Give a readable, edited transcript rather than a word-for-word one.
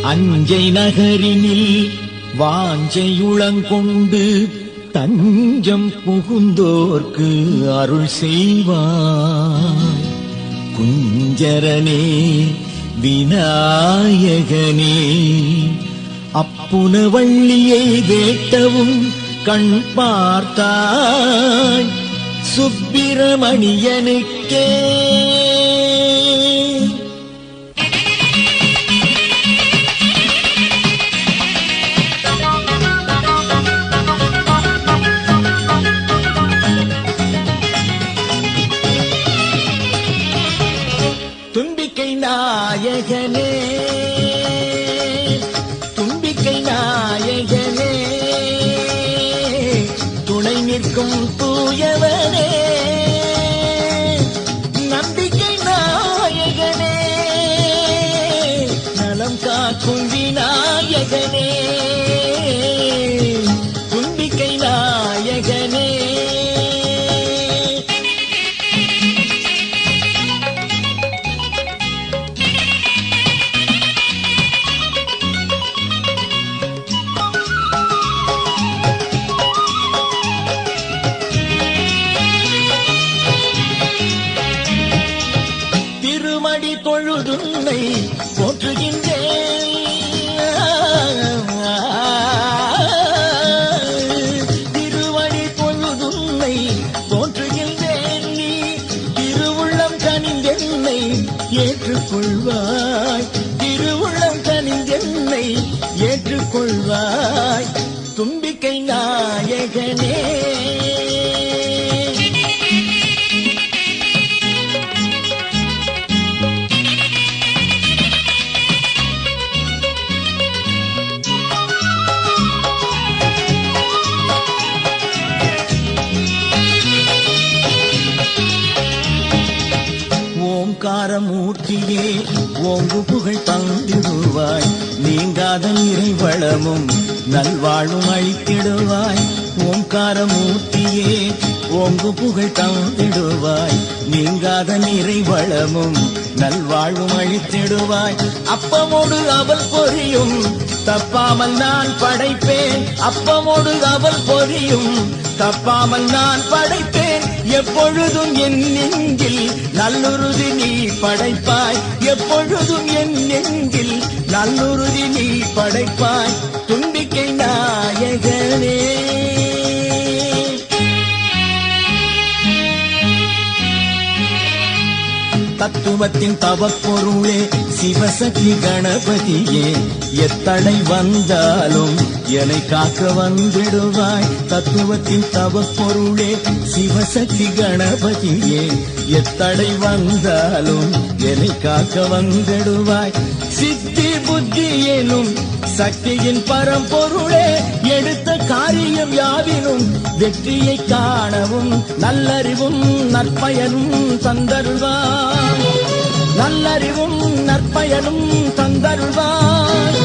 அஞ்சை நகரினில் வாஞ்சையுளங்கொண்டு தஞ்சம் புகுந்தோர்க்கு அருள் செய்வாய். குஞ்சரனே விநாயகனே அப்புன வள்ளியை வேட்டவும் கண் பார்த்தாய். சுப்பிரமணியனுக்கே தும்பிக்கை நாயகனே தும்பிக்கை நாயகனே துணை நிற்கும் தூயவனே நம்பிக்கை நாயகனே நலம் காக்கும் விநாயகனே தும்பிக்கை நாயகனே திருமடி தொழுதுன்னை போற்றுகின்றேன். திருமடி தொழுதுன்னை போற்றுகின்றேன். நீ திருவுள்ளம் கனிந்தென்னை ஏற்றுக்கொள்வாய். திருவுள்ளம் கனிந்தென்னை ஏற்றுக்கொள்வாய். தும்பிக்கை நாயகனே ஓங்காரமூர்த்தியே ஓங்கு புகழ் தந்திடுவாய். நீங்காத நிறைவளமும் நல்வாழ்வும் அளித்திடுவாய். ஓங்காரமூர்த்தியே ஓங்கு புகழ் தந்திடுவாய். நீங்காத நிறைவளமும் நல்வாழ்வும் அளித்திடுவாய். அப்பமோடு அவள் பொரியும் தப்பாமல் நான் படைப்பேன். அப்பமோடு அவள் பொரியும் தப்பாமல் நான் படைப்பேன். எப்பொழுதும் என் நெஞ்சில் நல்லுறுதி நீ படைப்பாய். எப்பொழுதும் என் நெஞ்சில் நல்லுறுதி நீ படைப்பாய். தும்பிக்கை நாயகனே தத்துவத்தின் தவப்பொருளே சிவசக்தி கணபதியே எத்தடை வந்தாலும் என்னை காக்க வந்திடுவாய். தத்துவத்தின் தவப்பொருளே சிவசக்தி கணபதியே எத்தடை வந்தாலும் என்னை காக்க வந்திடுவாய். சித்தி புத்தி எனும் சக்தியின் பரம்பொருளே எடுத்த காரியம் யாவினும் வெற்றியை காணவும் நல்லறிவும் நற்பயனும் தந்தருள்வாய். நல்லறிவும் நற்பயனும் தந்தருள்வாய்.